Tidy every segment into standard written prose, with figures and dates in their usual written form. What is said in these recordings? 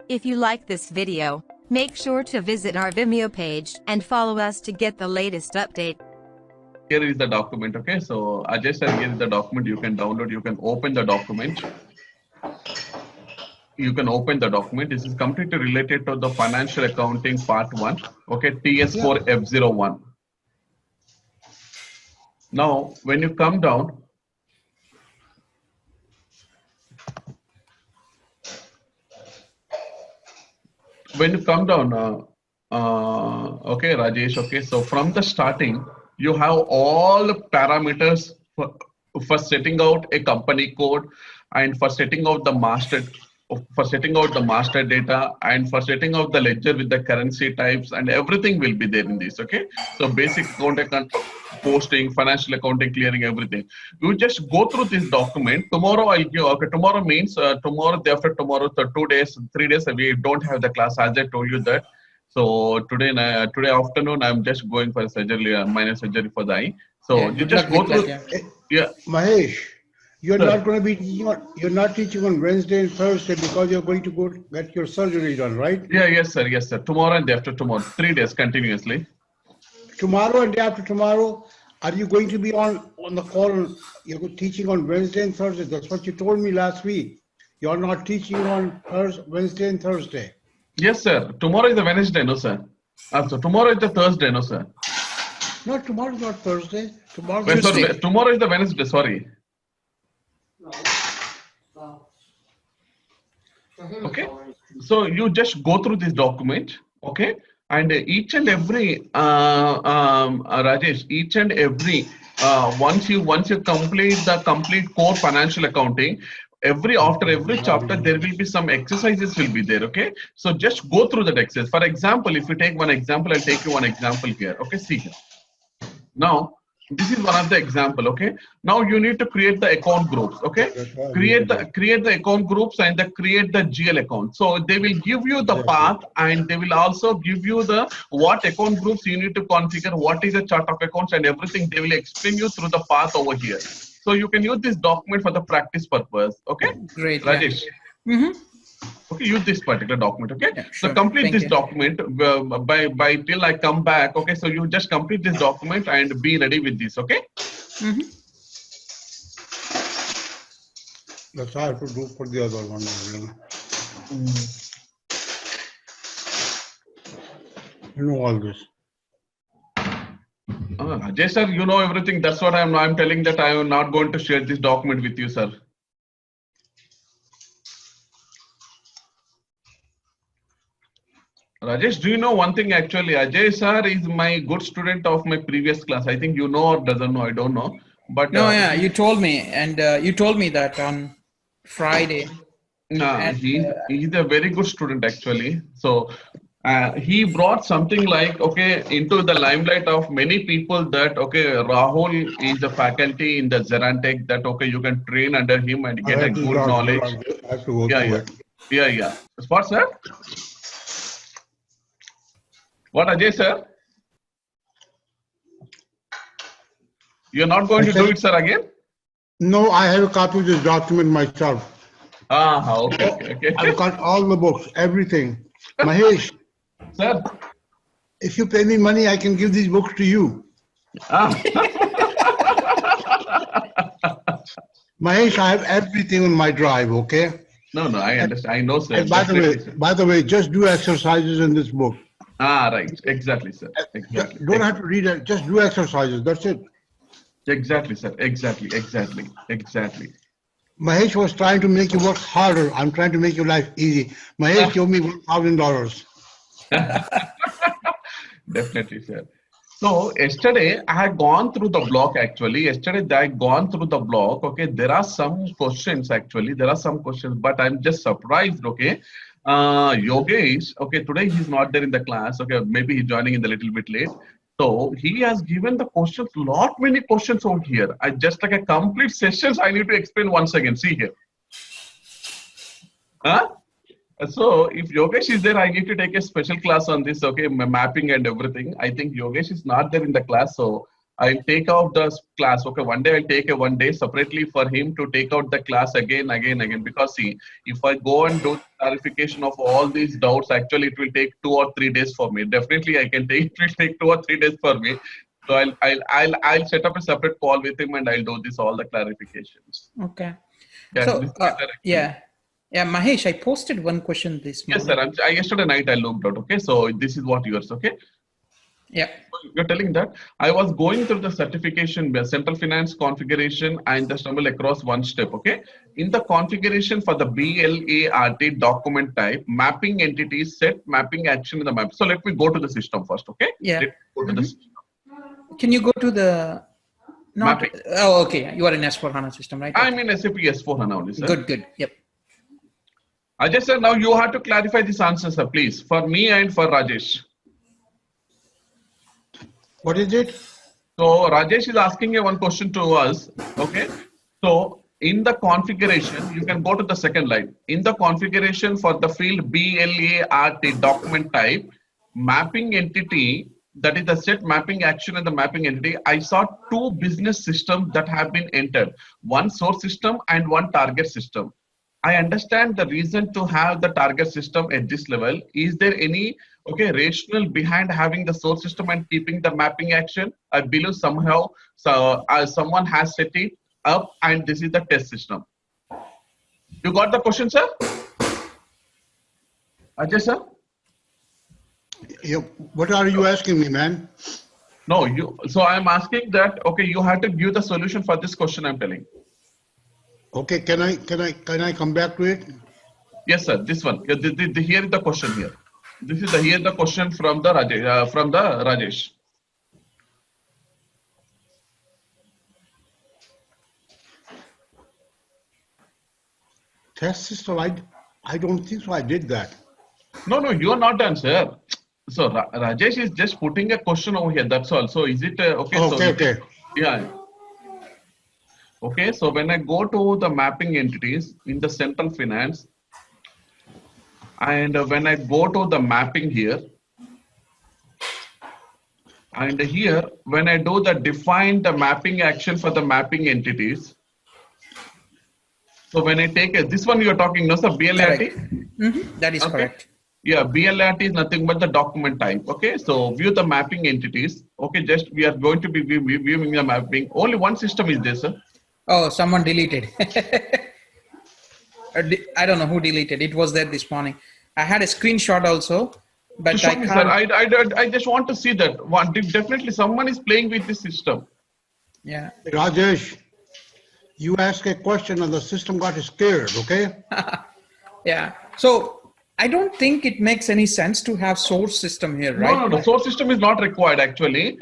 If you like this video, make sure to visit our Vimeo page and follow us to get the latest update. Here is the document, okay? So Ajay sir, here is the document. You can download, you can open the document. You can open the document. This is completely related to the financial accounting part 1, okay? TS4F01. Now, when you come down, okay, Rajesh, okay, so from the starting, you have all the parameters for setting out a company code and for setting out the master data and for setting out the ledger with the currency types, and everything will be there in this, okay? So basic account posting, financial accounting, clearing, everything. You just go through this document. Tomorrow I'll give, okay, tomorrow means tomorrow, day after tomorrow, 2 days, 3 days, we don't have the class, as I told you that. So today afternoon, I'm just going for a surgery, minor surgery for the eye. So yeah, you just go through. Yeah. Mahesh, you're not going to be teaching on, you're not teaching on Wednesday and Thursday because you're going to go get your surgery done, right? Yeah, yes, sir. Yes, sir. Tomorrow and day after tomorrow, 3 days continuously. Tomorrow and day after tomorrow, are you going to be on the call? You're teaching on Wednesday and Thursday. That's what you told me last week. You're not teaching on Wednesday and Thursday. Yes, sir. Tomorrow is the Wednesday, no, sir. So tomorrow is the Thursday, no, sir. No, tomorrow is not Thursday. Tomorrow is Tuesday. Tomorrow is the Wednesday, sorry. Okay. So you just go through this document, okay? And each and every, Rajesh, each and every, once you complete the complete core financial accounting, after every chapter there will be some exercises will be there, okay? So just go through that exercise. For example, if you take one example, I'll take you one example here, okay? See here. Now this is one of the example, okay? Now you need to create the account groups, okay? Create the account groups and create the GL account. So they will give you the path and they will also give you the what account groups you need to configure, what is the chart of accounts and everything. They will explain you through the path over here. So you can use this document for the practice purpose, okay? Great, Rajesh. Yeah. Okay, use this particular document, okay? Yeah, sure. So complete Thank this you. document by till I come back, okay? So you just complete this document and be ready with this, okay? That's how I have to do for the other one. You know all this. Ajay sir, you know everything. That's what I'm telling that I am not going to share this document with you, sir. Rajesh, do you know one thing actually? Ajay sir is my good student of my previous class. I think you know or doesn't know, I don't know. But no, yeah, you told me, and you told me that on Friday. He's a very good student actually. So he brought something like, okay, into the limelight of many people that, okay, Rahul is the faculty in the ZaranTech that, okay, you can train under him and get a good knowledge. I have to go through it. Yeah. What, sir? What, Ajay, sir? You're not going to do it, sir, again? No, I have a copy of this document myself. Okay. I've got all the books, everything. Mahesh. Sir? If you pay me money, I can give these books to you. Mahesh, I have everything on my drive, okay? No, I understand. I know, sir. And by the way, just do exercises in this book. Right. Exactly, sir. Exactly. Don't have to read it. Just do exercises. That's it. Exactly, sir. Exactly. Mahesh was trying to make you work harder. I'm trying to make your life easy. Mahesh gave me $1,000. Definitely, sir. So yesterday I had gone through the block actually. Yesterday I had gone through the block. Okay, there are some questions actually. But I'm just surprised. Okay, Yogesh. Okay, today he's not there in the class. Okay, maybe he's joining in a little bit late. So he has given the questions, many questions out here. I just like a complete sessions. I need to explain once again. See here. So if Yogesh is there, I need to take a special class on this, okay, mapping and everything. I think Yogesh is not there in the class, so I'll take out the class. Okay, one day I'll take a 1 day separately for him to take out the class again. Because see, if I go and do clarification of all these doubts, actually it will take 2 or 3 days for me. Definitely I can take, it will take 2 or 3 days for me. So I'll set up a separate call with him and I'll do this, all the clarifications. Okay. Yeah, So, this better, yeah, Mahesh, I posted one question this morning. Yes, sir. Yesterday night I looked out. Okay, so this is what yours. Okay. Yeah. You're telling that I was going through the certification, central finance configuration, and just stumbled across one step. Okay, in the configuration for the BLART document type, mapping entities, set mapping action in the map. So let me go to the system first. Okay. Yeah. Let me go to the system. Can you go to the Mapping. Oh, okay. You are in S4HANA system, right? I'm in SAP S4HANA only, sir. Good. Yep. Ajay sir, now you have to clarify this answer, sir, please, for me and for Rajesh. What is it? So Rajesh is asking one question to us. Okay. So in the configuration, you can go to the second line. In the configuration for the field BLART document type, mapping entity, that is the set mapping action and the mapping entity, I saw 2 business systems that have been entered. One source system and one target system. I understand the reason to have the target system at this level. Is there any rationale behind having the source system and keeping the mapping action? I believe somehow someone has set it up and this is the test system. You got the question, sir? Ajay sir? Yeah, what are you asking me, man? No, so I'm asking that, okay, you have to give the solution for this question I'm telling. Okay, can I come back to it? Yes, sir. This one. Here is the question here. This is here the question from the Rajesh. Test system, I don't think so. I did that. No, you are not done, sir. So Rajesh is just putting a question over here. That's all. So is it okay? Okay. Yeah. Okay, so when I go to the mapping entities in the central finance, and when I go to the mapping here, and here when I do the define the mapping action for the mapping entities, so when I take this one you are talking, no sir, BLART? That is correct. Yeah, BLART is nothing but the document type. Okay, so view the mapping entities. Okay, just we are going to be viewing the mapping. Only one system is there, sir. Oh, someone deleted. I don't know who deleted. It was there this morning. I had a screenshot also, but I can't. Sir, I just want to see that. One, definitely someone is playing with this system. Yeah. Rajesh, you asked a question and the system got scared, okay? Yeah. So I don't think it makes any sense to have source system here, right? No. Source system is not required actually.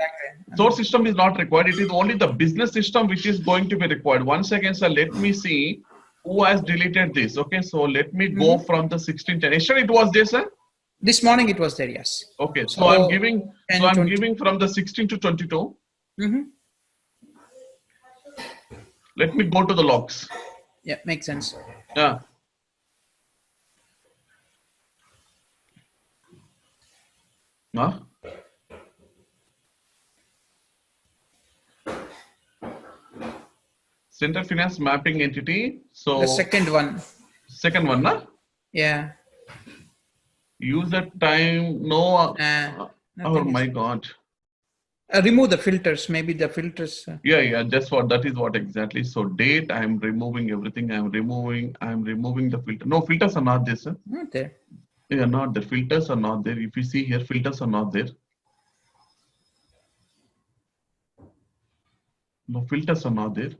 Source system is not required. It is only the business system which is going to be required. Once again, sir, let me see who has deleted this. Okay, so let me go from the 1610. Yesterday it was there, sir? This morning it was there, yes. Okay, so I'm giving from the 16 to 22. Let me go to the logs. Yeah, makes sense. Yeah. Huh? Central finance mapping entity. So the second one. Second one, na? Yeah. User time, no. Oh my God. Remove the filters. Maybe the filters. Yeah. Just what that is what exactly. So date, I'm removing everything. I'm removing the filter. No, filters are not there, sir. Not there. Yeah, not the filters are not there. If you see here, filters are not there. No, filters are not there.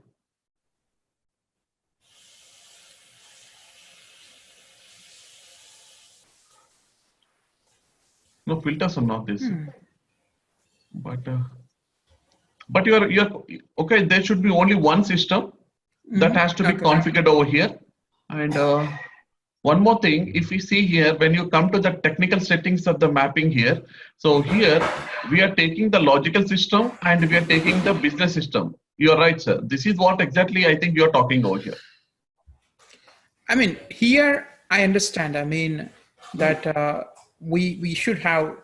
No, filters are not this. But you're okay. There should be only one system that has to be configured over here. And one more thing, if you see here, when you come to the technical settings of the mapping here, so here we are taking the logical system and we are taking the business system. You're right, sir. This is what exactly I think you're talking over here. I mean, here I understand. I mean that we should have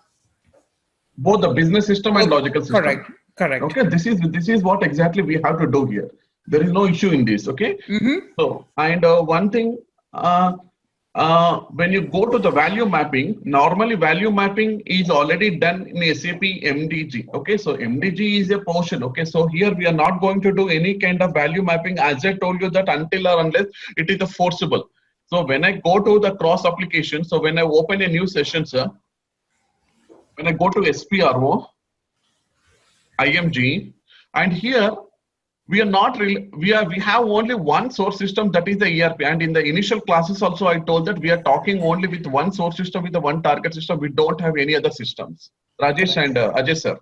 both the business system and logical system. Correct. Okay, this is what exactly we have to do here. There is no issue in this. Okay. So, and one thing, when you go to the value mapping, normally value mapping is already done in SAP MDG. Okay, so MDG is a portion. Okay, so here we are not going to do any kind of value mapping, as I told you, that until or unless it is a forcible. So when I go to the cross application, so when I open a new session, sir, when I go to SPRO, IMG, and here we are not really, we have only one source system, that is the ERP. And in the initial classes also I told that we are talking only with one source system, with the one target system. We don't have any other systems. Rajesh and Ajay sir.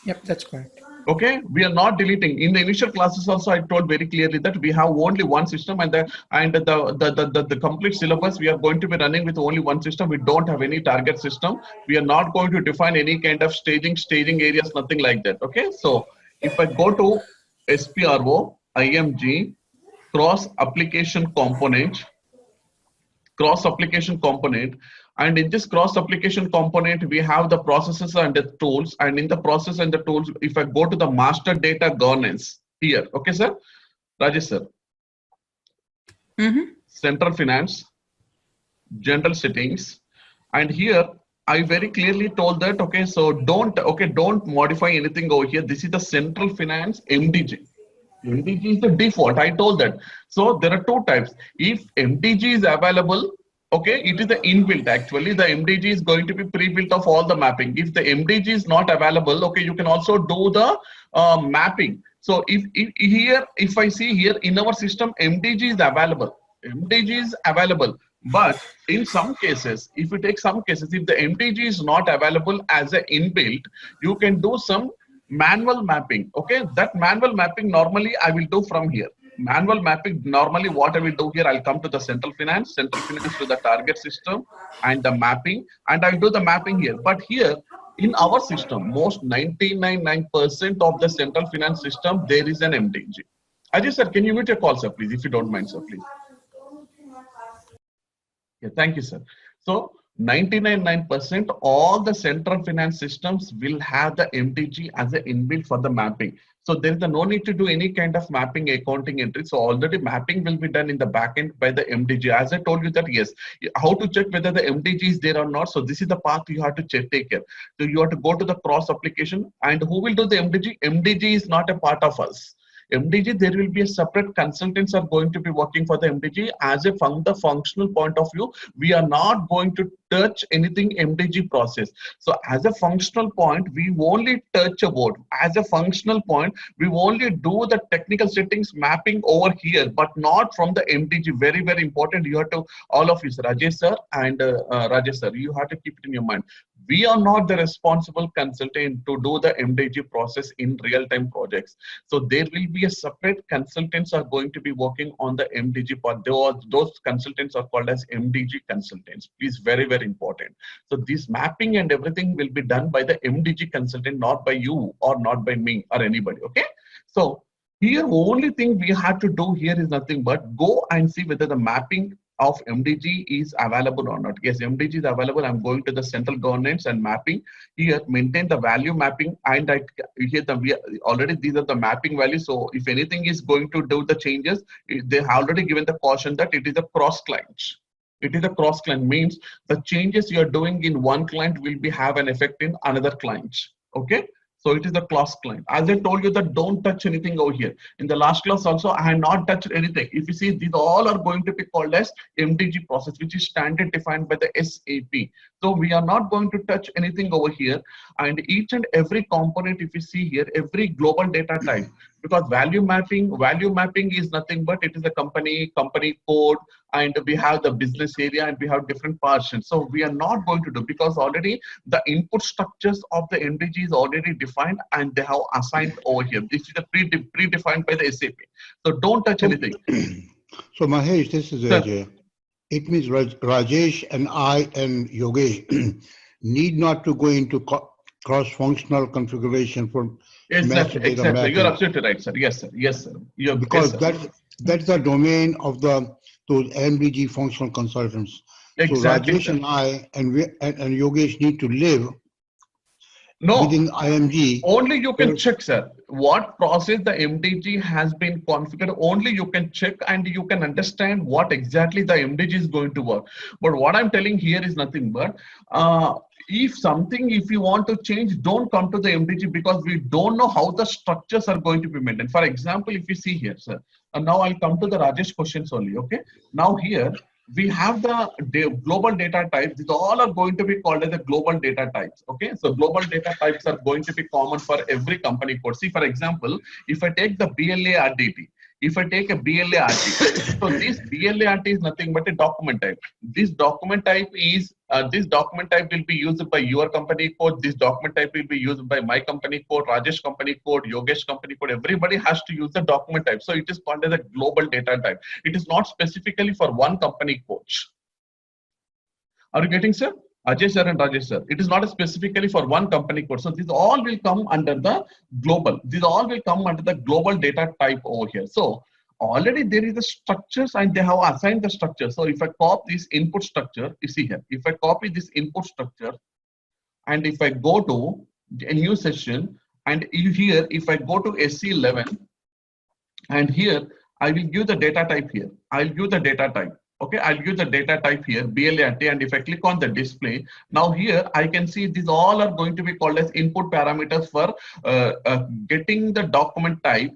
Yep, that's correct. Okay, we are not deleting. In the initial classes also I told very clearly that we have only one system, and the complete syllabus we are going to be running with only one system. We don't have any target system. We are not going to define any kind of staging areas, nothing like that. Okay, so if I go to SPRO, IMG, cross application component, and in this cross application component, we have the processes and the tools. And in the process and the tools, if I go to the master data governance here, okay, sir, Rajesh sir, central finance, general settings, and here I very clearly told that, okay, so don't modify anything over here. This is the central finance MDG. MDG is the default. I told that. So there are two types. If MDG is available, okay, it is the inbuilt. Actually, the MDG is going to be pre-built of all the mapping. If the MDG is not available, okay, you can also do the mapping. So if I see here in our system, MDG is available. MDG is available. But in some cases, if you take some cases, if the MDG is not available as an inbuilt, you can do some manual mapping. Okay, that manual mapping normally I will do from here. Manual mapping, normally what I will do here, I'll come to the central finance to the target system and the mapping, and I'll do the mapping here. But here in our system, most 99.9% of the central finance system, there is an MDG. Ajay sir, can you mute your call, sir, please, if you don't mind, sir, please. Yeah, thank you, sir. So 99.9% all the central finance systems will have the MDG as an inbuilt for the mapping. So there is no need to do any kind of mapping accounting entry. So already mapping will be done in the backend by the MDG. As I told you that, yes, how to check whether the MDG is there or not. So this is the path you have to take care. So you have to go to the cross application, and who will do the MDG? MDG is not a part of us. MDG, there will be a separate consultants are going to be working for the MDG. As a from the functional point of view, we are not going to touch anything MDG process. So as a functional point, we only touch about. As a functional point, we only do the technical settings mapping over here, but not from the MDG. Very, very important. You have to, all of you, Rajesh sir and Rajesh sir, you have to keep it in your mind. We are not the responsible consultant to do the MDG process in real-time projects. So there will be a separate consultants are going to be working on the MDG part. Those consultants are called as MDG consultants. Please, very, very important. So this mapping and everything will be done by the MDG consultant, not by you or not by me or anybody. Okay. So here, only thing we have to do here is nothing but go and see whether the mapping of MDG is available or not. Yes, MDG is available. I'm going to the central governance and mapping. Here, maintain the value mapping, and here already these are the mapping values. So if anything is going to do the changes, they have already given the caution that it is a cross client. It is a cross client, means the changes you are doing in one client will have an effect in another client. Okay. So it is the cross client. As I told you that don't touch anything over here. In the last class also, I have not touched anything. If you see, these all are going to be called as MDG process, which is standard defined by the SAP. So we are not going to touch anything over here. And each and every component, if you see here, every global data type, because value mapping is nothing but it is a company code, and we have the business area and we have different portions. So we are not going to do, because already the input structures of the MDG is already defined and they have assigned over here. This is the predefined by the SAP. So don't touch anything. So Mahesh, this is Ajay. It means Rajesh and I and Yogesh need not to go into cross-functional configuration for exactly. You're absolutely right, sir. Yes, sir. Yes, sir. Because yes, sir. that's the domain of those MDG functional consultants. Exactly. So Rajesh and I and Yogesh need to live No. within IMG. Only you can There- check, sir. What process the MDG has been configured, only you can check and you can understand what exactly the MDG is going to work. But what I'm telling here is nothing but, if you want to change, don't come to the MDG because we don't know how the structures are going to be maintained. For example, if you see here, sir, and now I'll come to the Rajesh questions only, okay? Now here, we have the global data types. These all are going to be called as the global data types. Okay, so global data types are going to be common for every company code. See, for example, if I take the BLA RDT, if I take a BLA RT, so this BLA RT is nothing but a document type. This document type will be used by your company code. This document type will be used by my company code, Rajesh company code, Yogesh company code. Everybody has to use the document type. So it is called as a global data type. It is not specifically for one company coach. Are you getting, sir? Ajay sir and Rajesh sir. It is not specifically for one company code. So these all will come under the global. These all will come under the global data type over here. So already there is the structures and they have assigned the structure. So if I copy this input structure, you see here, if I copy this input structure and if I go to a new session and here, if I go to SC11 and here, I will give the data type here. I'll give the data type. Okay, I'll give the data type here, BLAT, and if I click on the display, now here I can see these all are going to be called as input parameters for getting the document type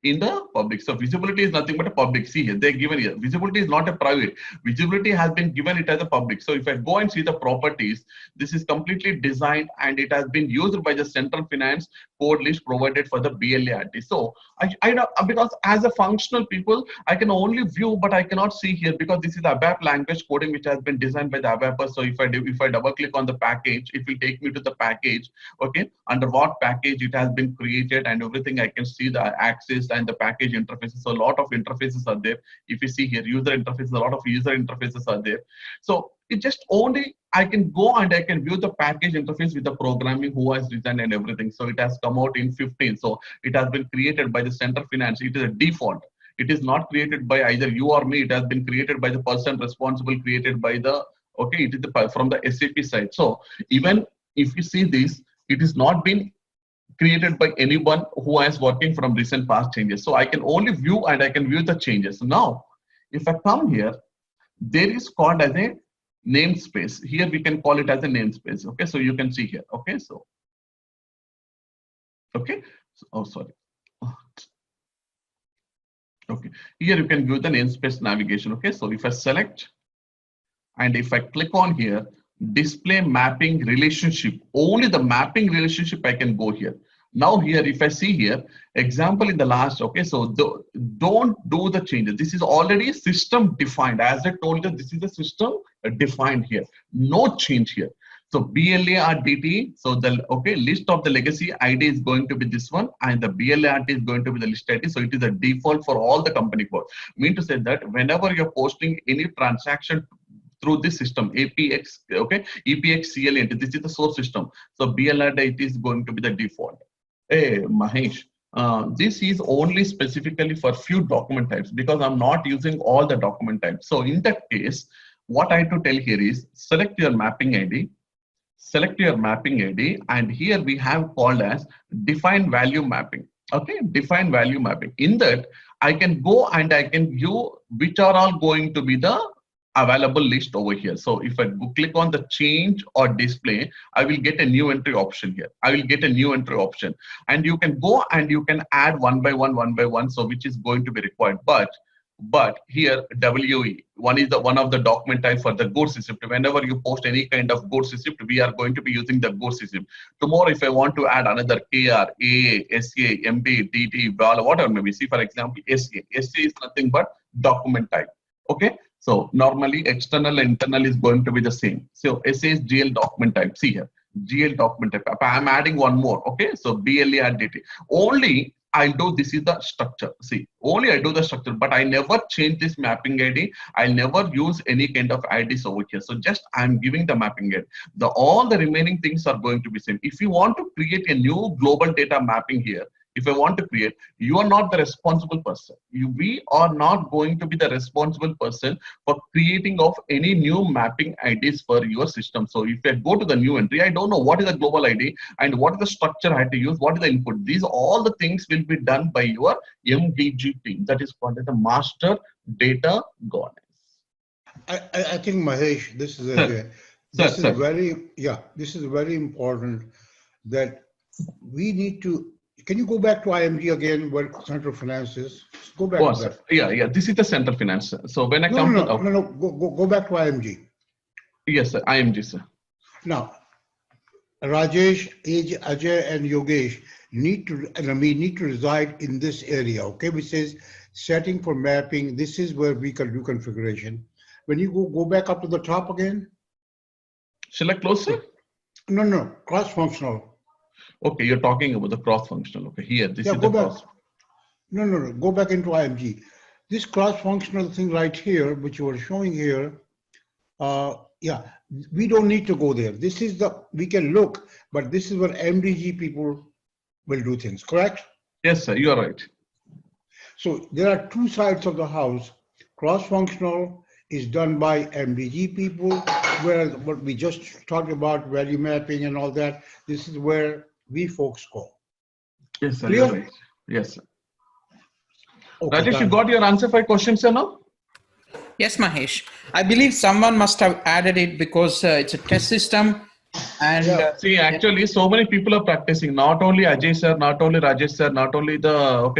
in the public. So visibility is nothing but a public. See here, they're given here. Visibility is not a private. Visibility has been given it as a public. So if I go and see the properties, this is completely designed and it has been used by the central finance code list provided for the BLAT. So I know, because as a functional people, I can only view, but I cannot see here because this is ABAP language coding which has been designed by the ABAPers. So if I double click on the package, it will take me to the package. Okay, under what package it has been created and everything. I can see the axis and the package interfaces. So a lot of interfaces are there. If you see here, user interfaces, a lot of user interfaces are there. So it just only I can go and I can view the package interface with the programming who has designed and everything. So it has come out in 15. So it has been created by the central finance. It is a default. It is not created by either you or me. It has been created by the person responsible, created by the, okay, it is from the SAP side. So even if you see this, it is not been created by anyone who is working from recent past changes. So I can only view and I can view the changes. So now, if I come here, there is called as a namespace. Here we can call it as a namespace. Okay, so you can see here. Okay, so okay, so, oh sorry. Okay, here you can view the namespace navigation. Okay, so if I select and if I click on here, display mapping relationship, only the mapping relationship I can go here. Now here, if I see here, example in the last, okay, so don't do the changes. This is already system defined. As I told you, this is the system defined here. No change here. So BLARDT, so the list of the legacy ID is going to be this one, and the BLART is going to be the list ID. So it is a default for all the company code. Mean to say that whenever you're posting any transaction through this system, APX, okay, EPX CLNT, this is the source system. So BLART is going to be the default. Hey, Mahesh, this is only specifically for few document types because I'm not using all the document types. So in that case, what I have to tell here is select your mapping ID, and here we have called as define value mapping. Okay, define value mapping. In that, I can go and I can view which are all going to be the available list over here. So if I click on the change or display, I will get a new entry option here. And you can go and you can add one by one, so which is going to be required. But here WE, one of the document type for the goods receipt. Whenever you post any kind of goods receipt, we are going to be using the goods receipt. Tomorrow, if I want to add another KR, AA, SA, MD, DT, whatever maybe, see for example, SA is nothing but document type. Okay. So normally external and internal is going to be the same. So SA is GL document type. See here, GL document type. I'm adding one more. Okay. So BLARDT. Only I'll do, this is the structure. See, only I do the structure, but I never change this mapping ID. I'll never use any kind of IDs over here. So just I'm giving the mapping ID. All the remaining things are going to be same. If you want to create a new global data mapping here, if I want to create, you are not the responsible person. We are not going to be the responsible person for creating of any new mapping IDs for your system. So if I go to the new entry, I don't know what is the global ID and what is the structure I have to use, what is the input. These all the things will be done by your MDG team. That is called as the master data governance. I think Mahesh, this is Sir, this is sir. this is very important that we need to. Can you go back to IMG again, where Central Finance is? Go back to that. Yeah. This is the center finance. So when I No, come no, to no, no, no. Go back to IMG. yes, sir, IMG, sir. Now, Rajesh, Ajay, and Yogesh need to reside in this area, okay? Which says setting for mapping. This is where we can do configuration. When you go back up to the top again. Shall I close, sir? No, cross-functional. Okay, you're talking about the cross-functional. Okay, here, this is Go the back. cross. No, go back into IMG. This cross-functional thing right here, which you were showing here, we don't need to go there. This is we can look, but this is where MDG people will do things, correct? Yes, sir, you are right. So there are two sides of the house. Cross-functional is done by MDG people, whereas what we just talked about, value mapping and all that, this is where we folks go. Yes, sir, Clear? you're right. Yes, sir. Okay, Rajesh, you done. got your answer for question, sir, now? Yes, Mahesh. I believe someone must have added it because it's a test system. And See, actually, so many people are practicing. Not only Ajay sir, not only Rajesh sir, not only the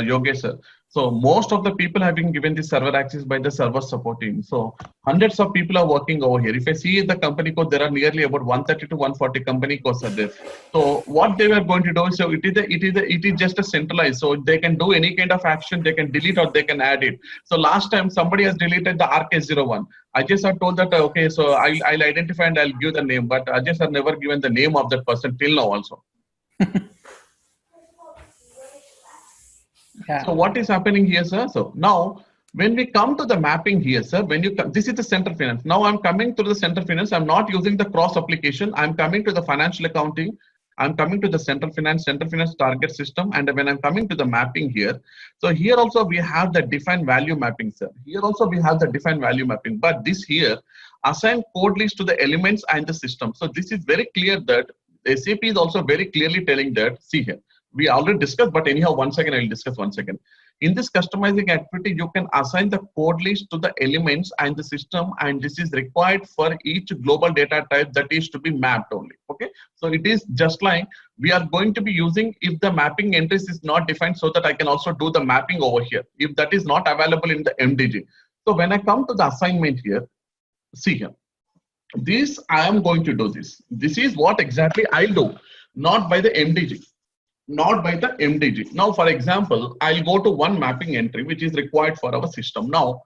Yogesh sir. So most of the people have been given the server access by the server support team. So hundreds of people are working over here. If I see the company code, there are nearly about 130 to 140 company codes are there. So what they were going to do, so it is just a centralized. So they can do any kind of action, they can delete or they can add it. So last time somebody has deleted the RK01. Ajay sir told that, okay, so I'll identify and I'll give the name, but Ajay sir never given the name of that person till now also. yeah. So what is happening here, sir? So now, when we come to the mapping here, sir, when you come, this is the center finance. Now I'm coming to the center finance. I'm not using the cross application. I'm coming to the financial accounting. I'm coming to the center finance target system. And when I'm coming to the mapping here, so here also we have the defined value mapping, sir. Here also we have the defined value mapping, but this here assign code list to the elements and the system. So this is very clear that SAP is also very clearly telling that, see here, we already discussed, but anyhow, once again, I'll discuss once again. In this customizing activity, you can assign the code list to the elements and the system, and this is required for each global data type that is to be mapped only. Okay, so it is just like we are going to be using if the mapping entries is not defined, so that I can also do the mapping over here if that is not available in the MDG. So when I come to the assignment here, see here, this I am going to do this. This is what exactly I'll do, not by the MDG. Not by the MDG. Now, for example, I'll go to one mapping entry which is required for our system. Now,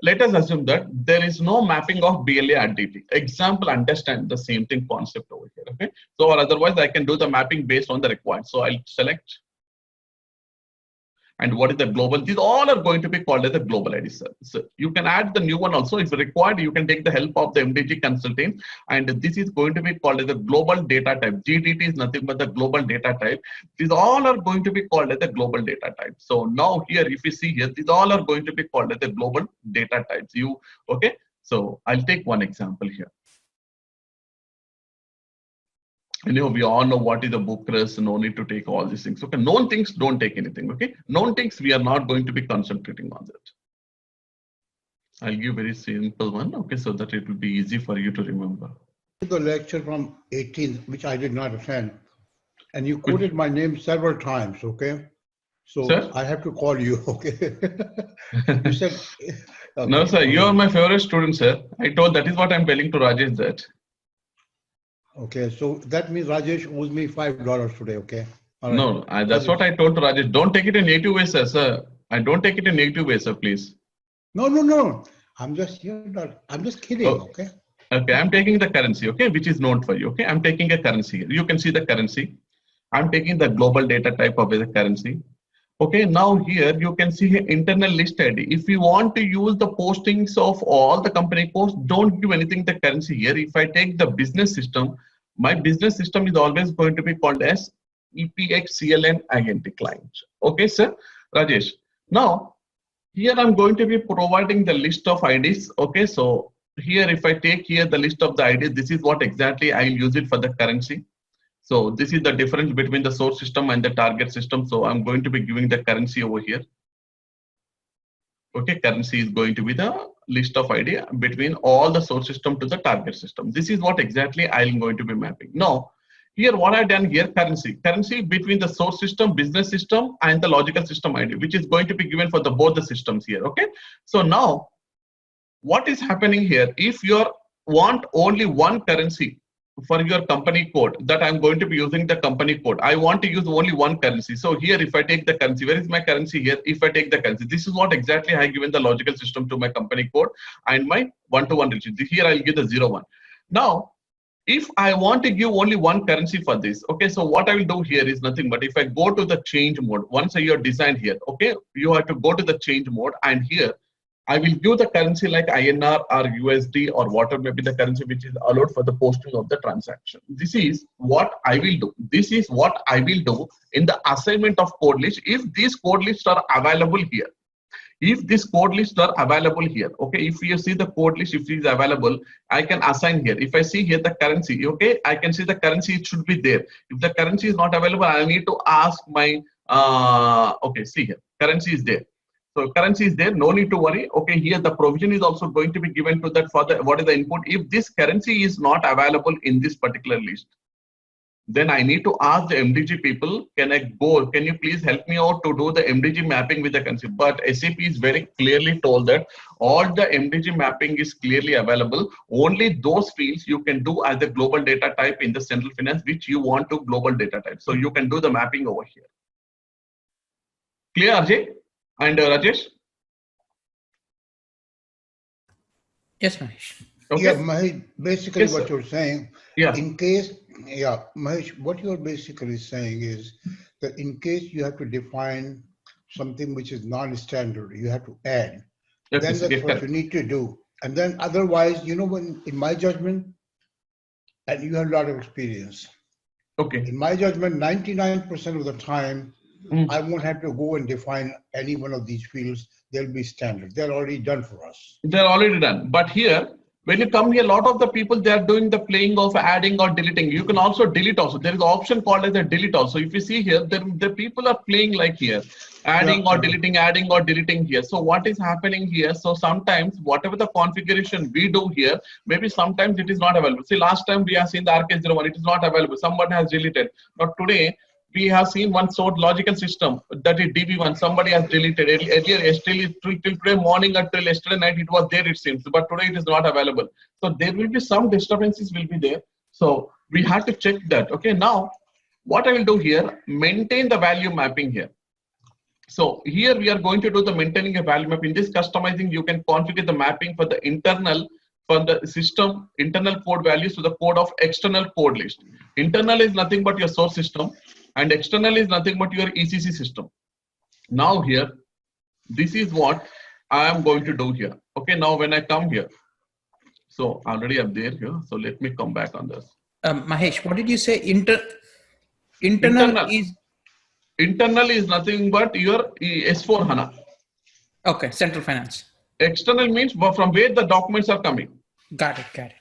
let us assume that there is no mapping of BLA at DT. Example, understand the same thing concept over here. Okay. So, or otherwise, I can do the mapping based on the required. So, I'll select. And what is the global? These all are going to be called as the global ID. So you can add the new one also if required. You can take the help of the MDG consultant, and this is going to be called as the global data type. GDT is nothing but the global data type. These all are going to be called as the global data type. So now here, if you see here, these all are going to be called as the global data types. Okay? So I'll take one example here. Anyhow, we all know what is the book risk, no need to take all these things. Okay, known things, don't take anything. Okay, known things, we are not going to be concentrating on that. I'll give very simple one. Okay, so that it will be easy for you to remember. The lecture from 18th, which I did not attend, and you quoted my name several times. Okay, so sir? I have to call you. Okay, you said. Okay. No, sir, you are my favorite student, sir. I told that is what I'm telling to Rajesh that. Okay, so that means Rajesh owes me $5 today, okay? Right. No, that's what I told to Rajesh. Don't take it in negative way, sir. I don't take it in negative way, sir, please. No. I'm just kidding, okay? Okay, I'm taking the currency, okay, which is known for you, okay? I'm taking a currency. You can see the currency. I'm taking the global data type of the currency. Okay, now here you can see internal list ID. If you want to use the postings of all the company codes, don't give anything the currency here. If I take the business system, my business system is always going to be called as EPX, CLN, INT clients. Okay, sir. Rajesh. Now, here I'm going to be providing the list of IDs. Okay, so here if I take here the list of the IDs, this is what exactly I'll use it for the currency. So this is the difference between the source system and the target system. So I'm going to be giving the currency over here. Okay, currency is going to be the list of ID between all the source system to the target system. This is what exactly I'm going to be mapping. Now, here what I've done here, currency between the source system, business system, and the logical system ID, which is going to be given for the both the systems here. Okay, so now what is happening here? If you want only one currency for your company code, that I'm going to be using the company code. I want to use only one currency. So here, if I take the currency, where is my currency here? If I take the currency, this is what exactly I given the logical system to my company code and my one-to-one relationship. Here I'll give the 0-1. Now, if I want to give only one currency for this, okay, so what I will do here is nothing but if I go to the change mode, once you're designed here, okay, you have to go to the change mode, and here I will give the currency like INR or USD or whatever may be the currency which is allowed for the posting of the transaction. This is what I will do. This is what I will do in the assignment of code list if these code lists are available here. If these code lists are available here, okay, if you see the code list, if it is available, I can assign here. If I see here the currency, okay, I can see the currency, it should be there. If the currency is not available, I need to ask my, okay, see here, currency is there. So currency is there, no need to worry. Okay, here the provision is also going to be given to that for the, what is the input. If this currency is not available in this particular list, then I need to ask the MDG people, can you please help me out to do the MDG mapping with the currency? But SAP is very clearly told that all the MDG mapping is clearly available. Only those fields you can do as the global data type in the central finance, which you want to global data type. So you can do the mapping over here. Clear, Ajay and Rajesh? Yes, Mahesh. Okay. Yeah, Mahesh, basically Yes, what sir. you're saying, Yeah. in case, yeah, Mahesh, what you're basically saying is that in case you have to define something which is non-standard, you have to add, Okay, then so that's what you need to do. And then otherwise, you know, when in my judgment, and you have a lot of experience, okay. in my judgment, 99% of the time, Mm. I won't have to go and define any one of these fields. They'll be standard. They're already done for us. They're already done. But here, when you come here, a lot of the people, they are doing the playing of adding or deleting. You can also delete also. There is an option called as a delete also. If you see here, the people are playing like here, adding or deleting here. So what is happening here? So sometimes whatever the configuration we do here, maybe sometimes it is not available. See, last time we have seen the RK01, it is not available. Someone has deleted. But today, we have seen one sort logical system, that is DB1, somebody has deleted. Earlier, till today morning or till yesterday night, it was there, it seems, but today it is not available. So there will be some disturbances will be there. So we have to check that. Okay, now what I will do here, maintain the value mapping here. So here we are going to do the maintaining a value map. In this customizing, you can configure the mapping for the internal, from the system internal code values to the code of external code list. Internal is nothing but your source system, and external is nothing but your ECC system. Now here, this is what I am going to do here. Okay, now when I come here, so already I'm there here. So let me come back on this. Mahesh, what did you say? Internal is? Internal is nothing but your S4HANA. Okay, central finance. External means from where the documents are coming. Got it. Okay.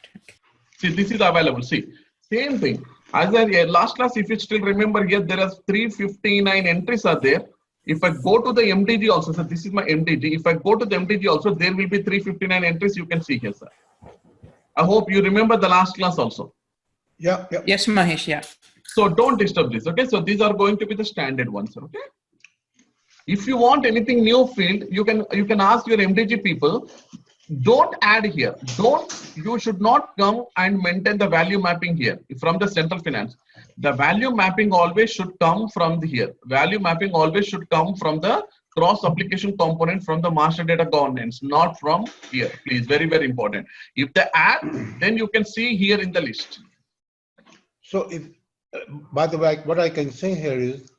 See, this is available. See, same thing. As I last class, if you still remember here, there are 359 entries are there. If I go to the MDG also, so this is my MDG. If I go to the MDG also, there will be 359 entries you can see here, sir. I hope you remember the last class also. Yeah. Yes, Mahesh, yeah. So don't disturb this, okay? So these are going to be the standard ones, okay? If you want anything new field, you can ask your MDG people. Don't add here. You should not come and maintain the value mapping here from the central finance. The value mapping always should come from here. Value mapping always should come from the cross application component from the master data governance, not from here. Please, very, very important. If they add, then you can see here in the list. So if, by the way, what I can say here is,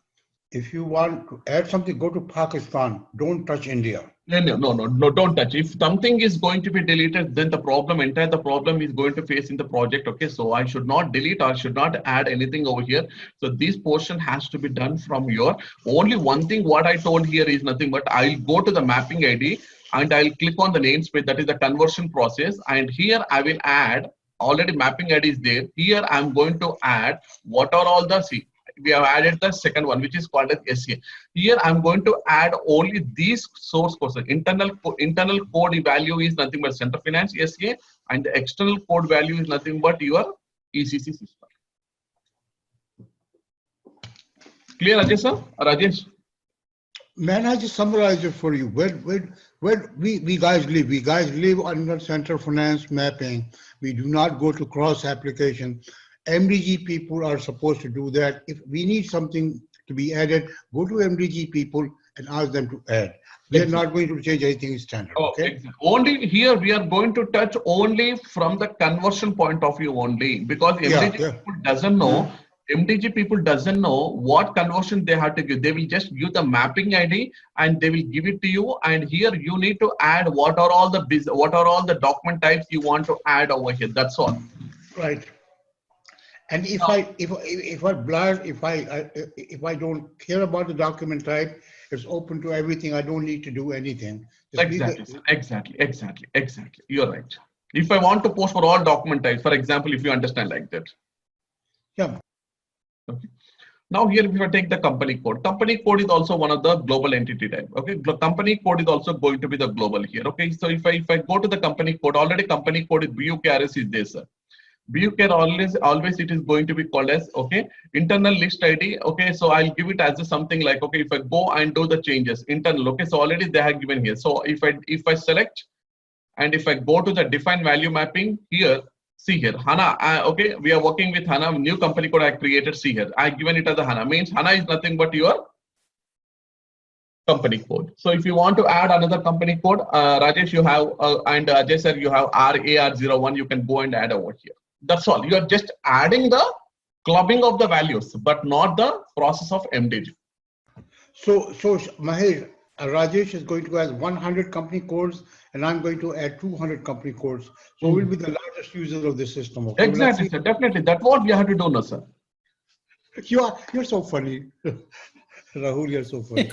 If you want to add something, go to Pakistan. Don't touch India. No, don't touch. If something is going to be deleted, then the problem is going to face in the project. Okay, so I should not delete or should not add anything over here. So this portion has to be done from your only one thing. What I told here is nothing but I'll go to the mapping ID and I'll click on the namespace, that is the conversion process. And here I will add, already mapping ID is there. Here I'm going to add what are all the, see, we have added the second one, which is called as SA. Here I'm going to add only these source codes. Internal code value is nothing but center finance SA, and the external code value is nothing but your ECC system. Clear, Rajesh sir? Rajesh? Man, I just summarized it for you. Where we guys live? We guys live under center finance mapping. We do not go to cross application. MDG people are supposed to do that. If we need something to be added, go to MDG people and ask them to add. They're not going to change anything standard. Okay. Exactly. Only here we are going to touch only from the conversion point of view only, because MDG people doesn't know. MDG people doesn't know what conversion they have to give. They will just give the mapping ID and they will give it to you. And here you need to add what are all the document types you want to add over here. That's all. Right. And if I don't care about the document type, it's open to everything. I don't need to do anything. Exactly. You're right. If I want to post for all document types, for example, if you understand like that. Yeah. Okay. Now here, if you take the company code is also one of the global entity type. Okay, company code is also going to be the global here. Okay, so if I go to the company code, already company code is BUKRS is there, sir. BUKR always it is going to be called as, okay, internal list ID. Okay, so I'll give it as a something like, okay, if I go and do the changes internal, okay, so already they have given here. So if I select and if I go to the define value mapping here, see here HANA, okay, we are working with HANA, new company code I created. See here, I given it as a HANA, means HANA is nothing but your company code. So if you want to add another company code, Rajesh, you have and Ajay sir, you have RAR01, you can go and add over here. That's all. You are just adding the clubbing of the values, but not the process of MDG. So Mahesh, Rajesh is going to add 100 company codes, and I'm going to add 200 company codes. So we'll be the largest users of this system. Okay? Exactly, sir. Definitely. That's what we have to do now, sir. You're so funny. Rahul, you're so funny.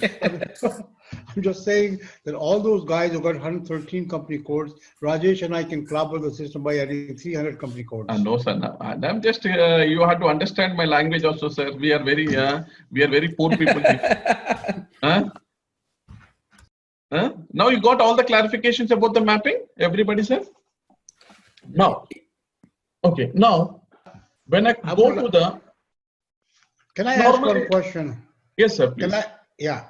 I'm just saying that all those guys who got 113 company codes, Rajesh and I can clobber the system by adding 300 company codes. No, sir. No. I'm just. You have to understand my language also, sir. We are very poor people here. Now you got all the clarifications about the mapping. Everybody, sir. Now, okay. Now, when I go to the. Can I ask one question? Yes, sir. Please. Yeah.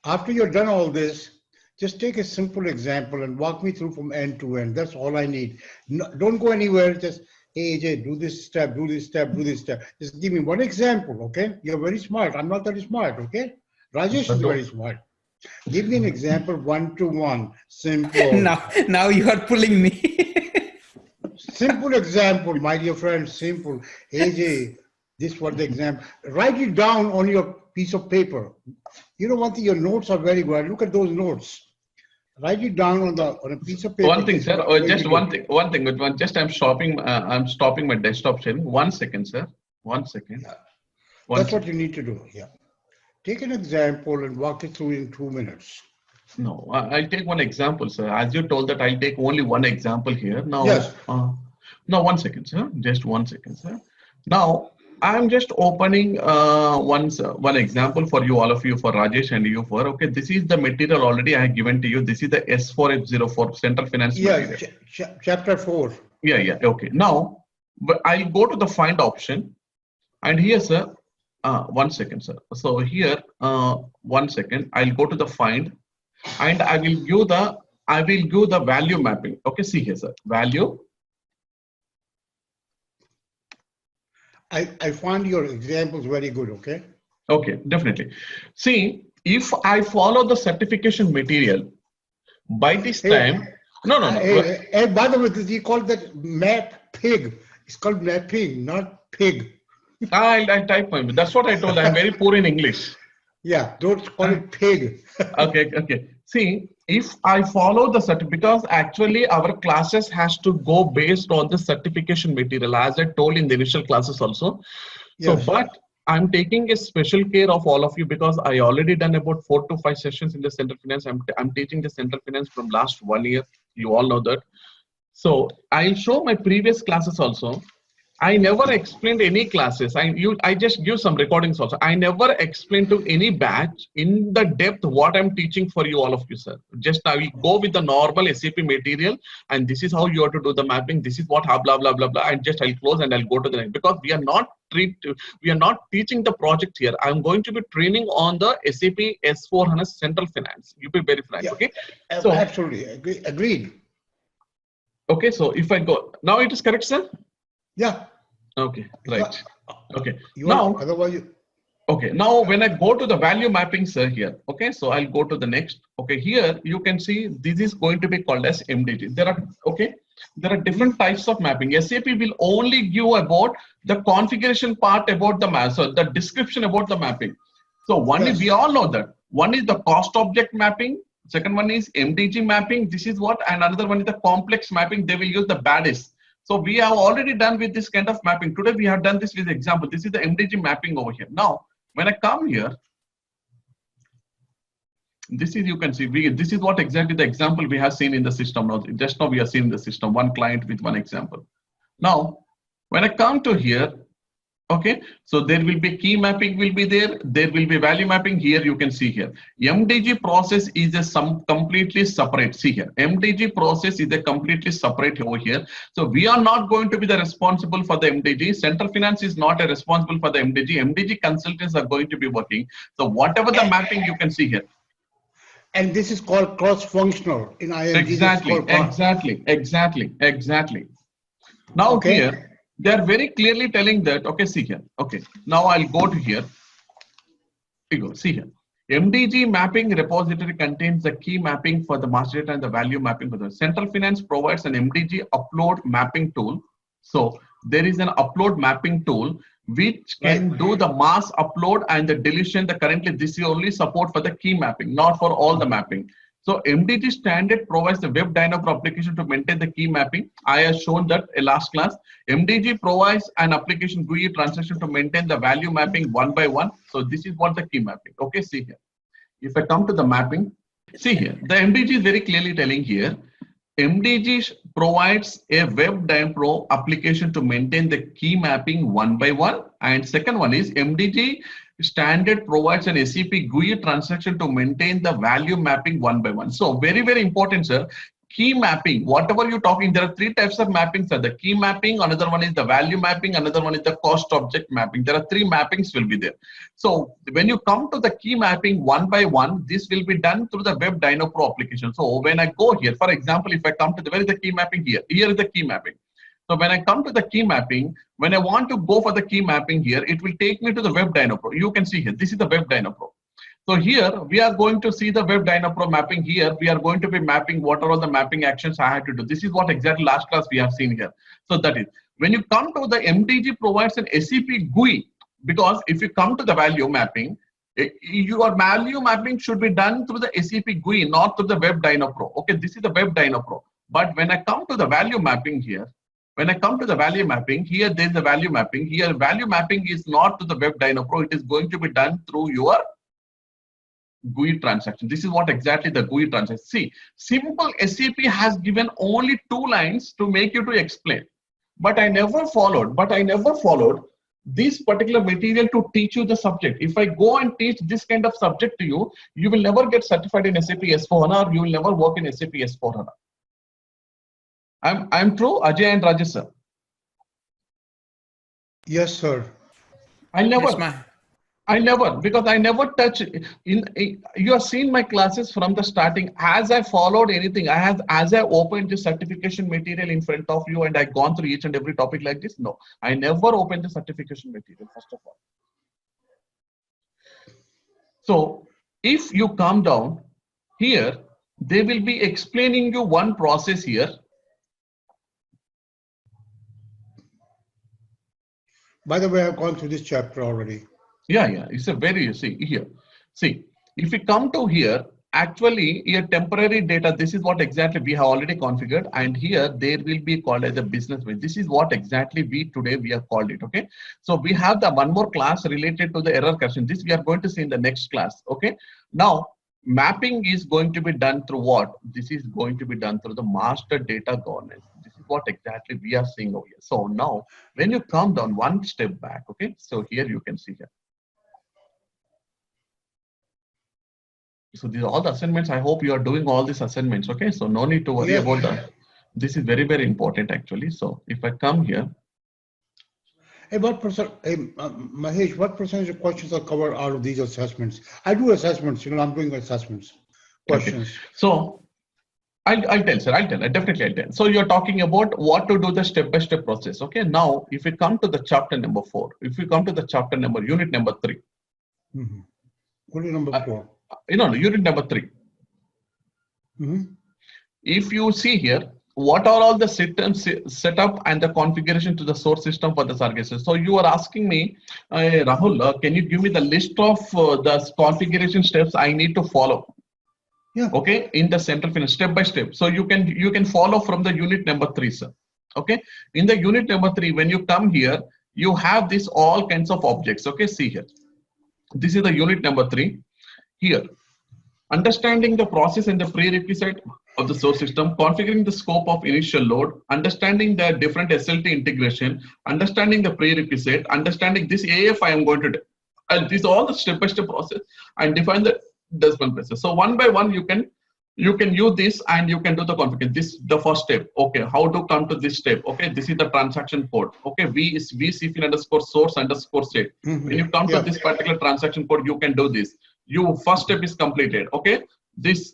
After you're done all this, just take a simple example and walk me through from end to end. That's all I need. No, don't go anywhere. Just, hey, AJ, do this step, do this step, do this step. Just give me one example, okay? You're very smart. I'm not that smart, okay? Rajesh is very smart. Give me an example, one-to-one, simple. Now you are pulling me. Simple example, my dear friend, simple. AJ, this was the example. Write it down on your piece of paper. You know, one thing, your notes are very good. Look at those notes. Write it down on a piece of paper. One thing, sir. Just one thing. Just I'm stopping my desktop sharing. 1 second, sir. 1 second. Yeah. That's what you need to do. Yeah. Take an example and walk it through in 2 minutes. No, I'll take one example, sir. As you told that I'll take only one example here. Now, yes. Now 1 second, sir. Just 1 second, sir. Now, I'm just opening one example for you, all of you, for Rajesh and you for, okay, this is the material already I have given to you. This is the S4H04 Central Finance material. Chapter 4. Yeah. Okay. Now, I'll go to the find option. And here, sir, 1 second, sir. So here, 1 second, I'll go to the find and I will give the value mapping. Okay, see here, sir, value. I find your examples very good, okay? Okay, definitely. See, if I follow the certification material, by this time, no. And by the way, he called that map pig. It's called mapping, not pig. I type my, that's what I told. I'm very poor in English. Yeah, don't call it pig. Okay, okay. See, if I follow the because actually our classes has to go based on the certification material, as I told in the initial classes also. So, Yes. but I'm taking a special care of all of you because I already done about 4 to 5 sessions in the Central Finance. I'm teaching the Central Finance from last 1 year. You all know that. So I'll show my previous classes also. I never explained any classes. I just give some recordings also. I never explained to any batch in the depth what I'm teaching for you all of you, sir. Just I will go with the normal SAP material, and this is how you have to do the mapping. This is what blah blah blah blah. And just I'll close and I'll go to the next, because we are not teaching the project here. I'm going to be training on the SAP S4HANA Central Finance. You be very frank, Yeah. okay? So Absolutely. Agreed. okay, so if I go now, it is correct, sir. Yeah. Okay, right. Okay. You are, Now, otherwise, okay. Now, when I go to the value mapping, sir, here. Okay, so I'll go to the next. Okay, here you can see this is going to be called as MDG. There are different types of mapping. SAP will only give about the configuration part about the map, so the description about the mapping. So one is, yes. we all know that one is the cost object mapping. Second one is MDG mapping. This is what, and another one is the complex mapping. They will use the baddest. So we have already done with this kind of mapping. Today we have done this with example. This is the MDG mapping over here. Now, when I come here, this is, you can see, this is what exactly the example we have seen in the system. Now, just now we have seen the system, one client with one example. Now, when I come to here, okay, so there will be key mapping will be there. There will be value mapping here. You can see here. MDG process is a completely separate. See here, MDG process is a completely separate over here. So we are not going to be the responsible for the MDG. Central Finance is not a responsible for the MDG. MDG consultants are going to be working. So whatever the mapping you can see here. And this is called cross-functional in IMG. Exactly. Now okay. Here, they are very clearly telling that, okay, see here. Okay, now I'll go to here. You go, see here. MDG mapping repository contains the key mapping for the master data and the value mapping for the Central Finance provides an MDG upload mapping tool. So there is an upload mapping tool which can do the mass upload and the deletion. Currently this is only support for the key mapping, not for all the mapping. So MDG standard provides the web Dynapro application to maintain the key mapping. I have shown that in last class. MDG provides an application GUI transaction to maintain the value mapping one by one. So this is what the key mapping. Okay, see here. If I come to the mapping, see here, the MDG is very clearly telling here, MDG provides a web Dynapro application to maintain the key mapping one by one. And second one is MDG standard provides an SAP GUI transaction to maintain the value mapping one by one. So very, very important, sir. Key mapping, whatever you're talking, there are three types of mappings, sir. The key mapping, another one is the value mapping, another one is the cost object mapping. There are three mappings will be there. So when you come to the key mapping one by one, this will be done through the web Dynapro application. So when I go here, for example, if I come to where is the key mapping here? Here is the key mapping. So when I come to the key mapping, when I want to go for the key mapping here, it will take me to the web Dynapro. You can see here, this is the web Dynapro. So here we are going to see the web Dynapro mapping here. We are going to be mapping what are all the mapping actions I had to do. This is what exactly last class we have seen here. So that is, when you come to the MDG provides an SAP GUI, because if you come to the value mapping, your value mapping should be done through the SAP GUI, not through the web Dynapro. Okay, this is the web Dynapro. But when I come to the value mapping here, when I come to the value mapping, here there's the value mapping. Here value mapping is not to the web Dynapro. It is going to be done through your GUI transaction. This is what exactly the GUI transaction. See, simple SAP has given only 2 lines to make you to explain. But I never followed this particular material to teach you the subject. If I go and teach this kind of subject to you, you will never get certified in SAP S4HANA, or you will never work in SAP S4HANA. I'm true, Ajay and Rajesh, sir? Yes, sir. Because I never touch you have seen my classes from the starting. As I followed anything, as I opened the certification material in front of you and I gone through each and every topic like this. No, I never opened the certification material, first of all. So if you come down here, they will be explaining you one process here. By the way, I've gone through this chapter already. Yeah, it's a very, you see here. See, if we come to here, actually your temporary data, this is what exactly we have already configured, and here there will be called as a business way. This is what exactly we have called it. Okay, so we have the one more class related to the error correction. This we are going to see in the next class. Okay, now mapping is going to be done through what? This is going to be done through the master data governance. This is what exactly we are seeing over here. So now when you come down one step back, okay, so here you can see here. So these are all the assignments. I hope you are doing all these assignments. Okay, so no need to worry about that. This is very, very important actually. So if I come here. Hey, Mahesh, what percentage of questions are covered out of these assessments? I do assessments, I'm doing assessments, questions. Okay. So I'll tell, sir, I'll tell. So you're talking about what to do the step-by-step process. Okay, now if we come to the chapter number 4, if we come to the chapter number, unit number 3. Mm-hmm. What is number 4? Unit number 3. Mm-hmm. If you see here, what are all the systems setup and the configuration to the source system for the services? So you are asking me, Rahul, can you give me the list of the configuration steps I need to follow? Yeah. Okay, in the central finance, step by step. So you can follow from the unit number 3, sir. Okay, in the unit number 3, when you come here, you have this all kinds of objects. Okay, see here. This is the unit number 3. Here, understanding the process and the prerequisite of the source system, configuring the scope of initial load, understanding the different SLT integration, understanding the prerequisite, understanding this AF I am going to do. And these are all the step-by-step process, and define the decimal places. So one by one, you can use this and you can do the configuration. This is the first step. Okay, how to come to this step? Okay, this is the transaction code. Okay, V is vcfin underscore source underscore state. Mm-hmm. When you come to this particular transaction code, you can do this. First step is completed. Okay, this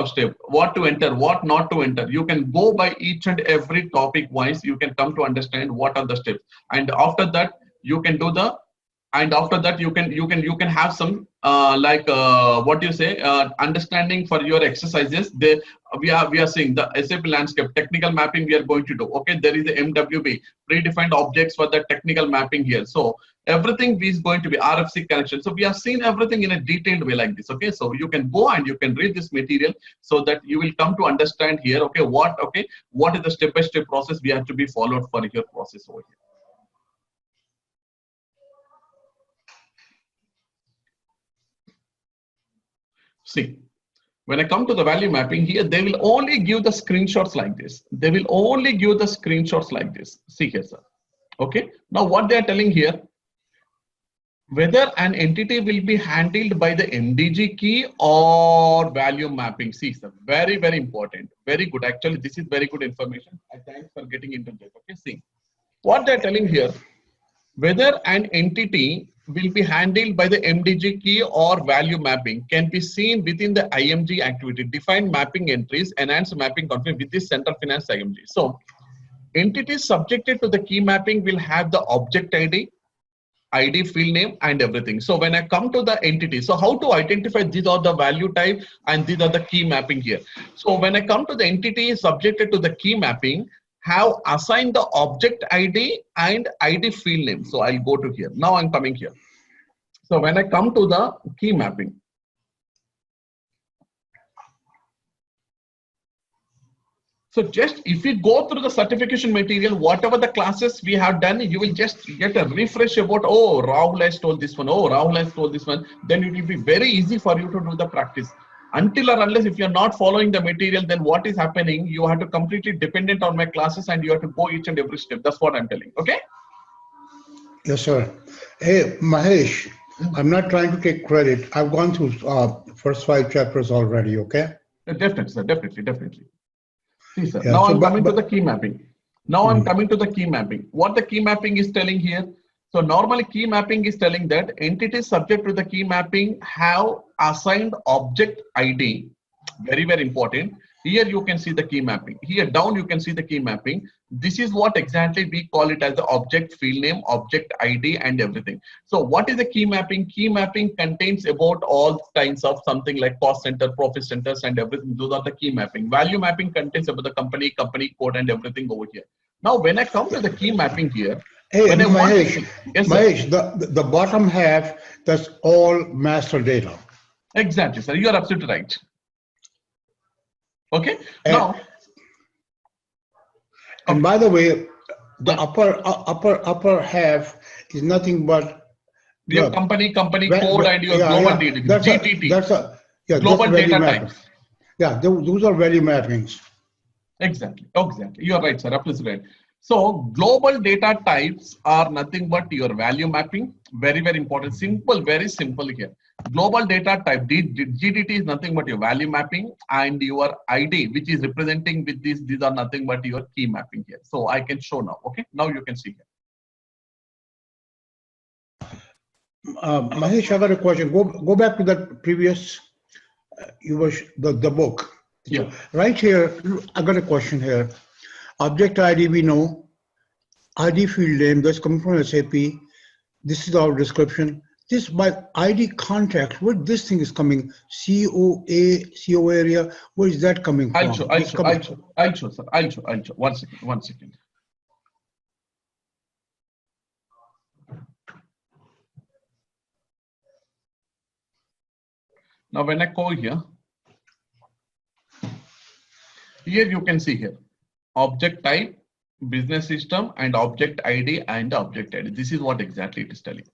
step, what to enter, what not to enter. You can go by each and every topic wise. You can come to understand what are the steps, and after that you can do the. And after that, you can have some what do you say, understanding for your exercises. We are seeing the SAP landscape technical mapping we are going to do. Okay, there is the MWB predefined objects for the technical mapping here. So everything is going to be RFC connection. So we have seen everything in a detailed way like this. Okay, so you can go and you can read this material so that you will come to understand here. Okay, what is the step-by-step process we have to be followed for your process over here. See, when I come to the value mapping here, they will only give the screenshots like this. They will only give the screenshots like this. See here, sir. Okay. Now what they are telling here, whether an entity will be handled by the MDG key or value mapping. See, sir, very, very important. Very good. Actually, this is very good information. Thanks for getting into this. Okay. See, what they're telling here, whether an entity will be handled by the MDG key or value mapping can be seen within the IMG activity. Define mapping entries, enhance mapping config with this central finance IMG. So entities subjected to the key mapping will have the object ID, field name, and everything. So when I come to the entity, so how to identify these are the value type and these are the key mapping here. So when I come to the entity subjected to the key mapping, have assigned the object ID and ID field name. So I'll go to here. Now I'm coming here. So when I come to the key mapping, so just if you go through the certification material, whatever the classes we have done, you will just get a refresh about, oh, Rahul has told this one, oh, Rahul has told this one. Then it will be very easy for you to do the practice. Until or unless if you're not following the material, then what is happening? You have to completely dependent on my classes and you have to go each and every step. That's what I'm telling. Okay? Yes, sir. Hey, Mahesh, I'm not trying to take credit. I've gone through first 5 chapters already. Okay? Definitely, sir. Definitely. See, sir. Yeah, now I'm coming to the key mapping. Now I'm coming to the key mapping. What the key mapping is telling here? So normally key mapping is telling that entities subject to the key mapping have assigned object ID. Very, very important. Here you can see the key mapping. Here down you can see the key mapping. This is what exactly we call it as the object field name, object ID, and everything. So what is the key mapping? Key mapping contains about all kinds of something like cost center, profit centers, and everything. Those are the key mapping. Value mapping contains about the company code, and everything over here. Now when I come to the key mapping here, Hey, When I want to, Mahesh, yes, sir. Mahesh, the bottom half, that's all master data. Exactly, sir. You are absolutely right. Okay. And, Now, and okay. by the way, the upper half is nothing but Your the company code and your yeah, global yeah. data, That's GTT, that's global value data mapping. types. Yeah, those are value mappings. Exactly. Exactly. You are right, sir. Absolutely right. So global data types are nothing but your value mapping. Very, very important. Simple, very simple here. Global data type, GDT is nothing but your value mapping, and your ID, which is representing with these are nothing but your key mapping here. So I can show now. Okay. Now you can see here. Mahesh, I got a question. Go back to that previous. You were the book. Yeah. Right here, I got a question here. Object ID we know. ID field name that's coming from SAP. This is our description. This by ID context, where this thing is coming, CO area, where is that coming I'll from? show, sir. I'll show. 1 second, 1 second. Now, when I go here you can see here, object type, business system, and object ID and object ID. This is what exactly it is telling.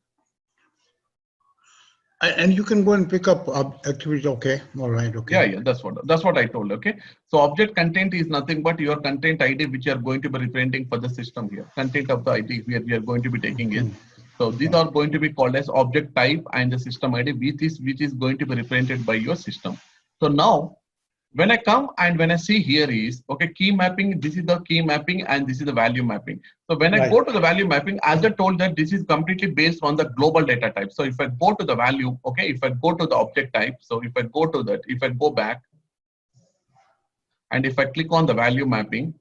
And you can go and pick up activities. Okay, all right, okay. Yeah, that's what I told. Okay, so object content is nothing but your content ID, which you are going to be representing for the system here. Content of the ID where we are going to be taking is. So these are going to be called as object type and the system ID, which is going to be represented by your system. So now, when I come and when I see here is, okay, key mapping, this is the key mapping and this is the value mapping. So when I go to the value mapping, as I told that this is completely based on the global data type. So if I go to the value, okay, if I go to the object type, so if I go to that, if I go back and if I click on the value mapping,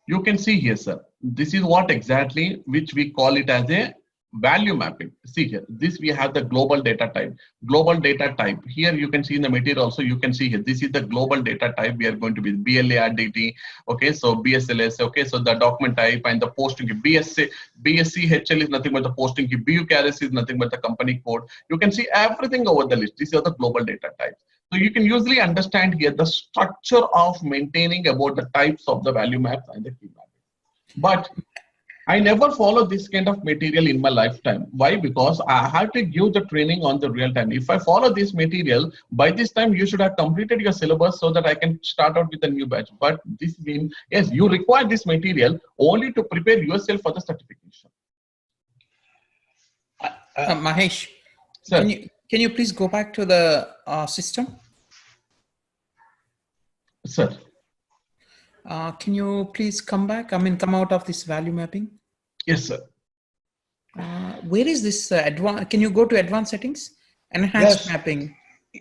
you can see here, sir, this is what exactly which we call it as a value mapping. See here, this we have the global data type. Global data type. Here you can see in the material also, you can see here, this is the global data type. We are going to be BLARDT. Okay, so BSLS. Okay, so the document type and the posting key. BSCHL is nothing but the posting key. BUKRS is nothing but the company code. You can see everything over the list. These are the global data types. So you can usually understand here the structure of maintaining about the types of the value maps and the key maps. But I never follow this kind of material in my lifetime. Why? Because I have to give the training on the real time. If I follow this material, by this time you should have completed your syllabus so that I can start out with a new batch. But this means, yes, you require this material only to prepare yourself for the certification. Mahesh, Sir. can you please go back to the system? Sir. Can you please come back? I mean, come out of this value mapping. Yes, sir. Where is this advanced? Can you go to advanced settings? Enhanced mapping.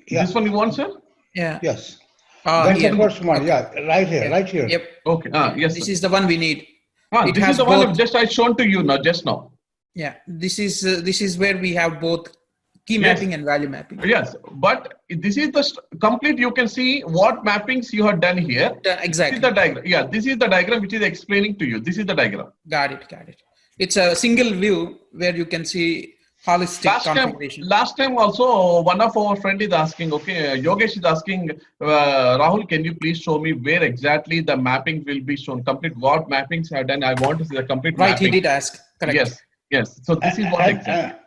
Yeah. This one you want, sir? Yeah. Yes. That's the first one. Okay. Yeah, right here, right here. Yep. Okay. Yes. This sir. is the one we need. This is the one I shown to you now, just now. Yeah. This is where we have both key mapping and value mapping. Yes, but this is the complete. You can see what mappings you have done here. Exactly. This is the diagram. Yeah, this is the diagram which is explaining to you. This is the diagram. Got it. It's a single view where you can see holistic configuration. Last time also, one of our friend is asking, okay, Yogesh is asking, Rahul, can you please show me where exactly the mapping will be shown? Complete what mappings have done. I want to see the complete mapping. He did ask. Correct. Yes. So this is what exactly.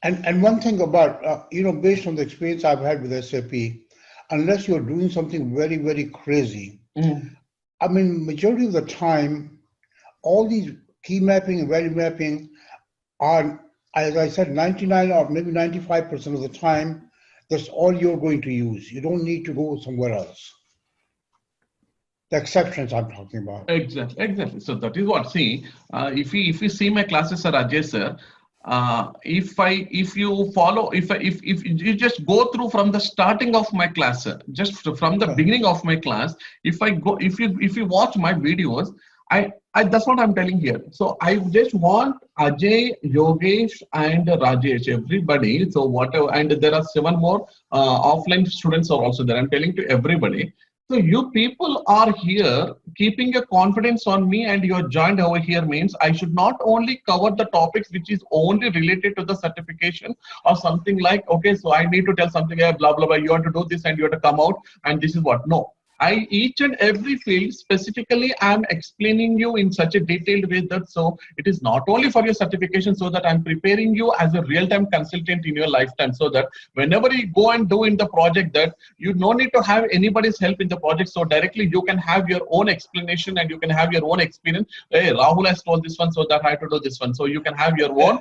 And one thing about, based on the experience I've had with SAP, unless you're doing something very, very crazy, I mean, majority of the time, all these key mapping and value mapping are, as I said, 99 or maybe 95% of the time, that's all you're going to use. You don't need to go somewhere else. The exceptions I'm talking about. Exactly. So that is what, see, if you see my classes, Sir Ajay, sir, if you just go through from the starting of my class, just from the beginning of my class, if you watch my videos, I that's what I'm telling here. So I just want Ajay, Yogesh, and Rajesh, everybody. So whatever, and there are 7 more offline students are also there. I'm telling to everybody. So you people are here keeping your confidence on me and you're joined over here means I should not only cover the topics which is only related to the certification or something like, okay, so I need to tell something, blah, blah, blah, you want to do this and you have to come out and this is what. No. Each and every field specifically I'm explaining you in such a detailed way that so it is not only for your certification, so that I'm preparing you as a real-time consultant in your lifetime, so that whenever you go and do in the project that you no need to have anybody's help in the project, so directly you can have your own explanation and you can have your own experience. Hey, Rahul has told this one, so that I have to do this one. So you can have your own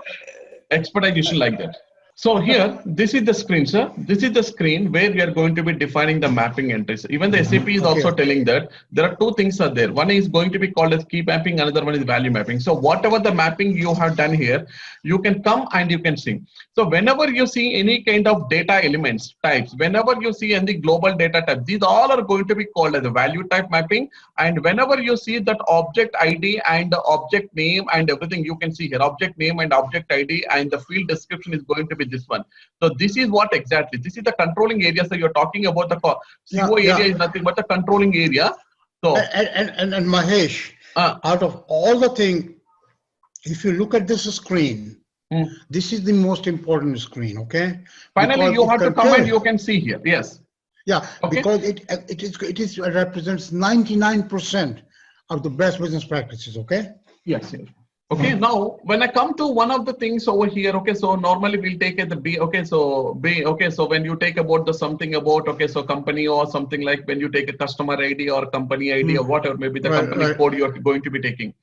expedition like that. So here, this is the screen, sir. This is the screen where we are going to be defining the mapping entries. Even the SAP is also telling that there are two things are there. One is going to be called as key mapping, another one is value mapping. So whatever the mapping you have done here, you can come and you can see. So whenever you see any kind of data elements types, whenever you see any global data type, these all are going to be called as a value type mapping. And whenever you see that object ID and the object name and everything, you can see here object name and object ID and the field description is going to be this one. So this is what exactly, this is the controlling area. So you're talking about the CO area is nothing but the controlling area. So and Mahesh, out of all the thing, if you look at this screen, this is the most important screen, okay? Finally, because you have to come and you can see here. Yes. Yeah, okay. Because it represents 99% of the best business practices, okay? Yes, yes. Okay, now when I come to one of the things over here, okay, so normally we'll take at the B, okay, so B, okay, so when you take about the something about, okay, so company or something like when you take a customer ID or company ID or whatever, maybe the company code you're going to be taking.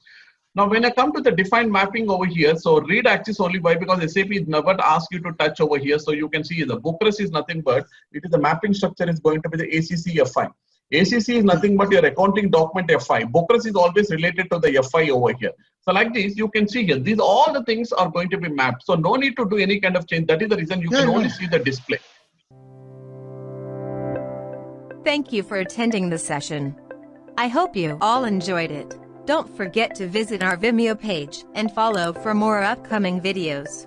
Now, when I come to the defined mapping over here, so read axis only why? Because SAP never asked you to touch over here. So you can see the Bucharest is nothing but it is the mapping structure is going to be the ACC FI. ACC is nothing but your accounting document FI. Bucharest is always related to the FI over here. So like this, you can see here, these all the things are going to be mapped. So no need to do any kind of change. That is the reason you can only see the display. Thank you for attending the session. I hope you all enjoyed it. Don't forget to visit our Vimeo page and follow for more upcoming videos.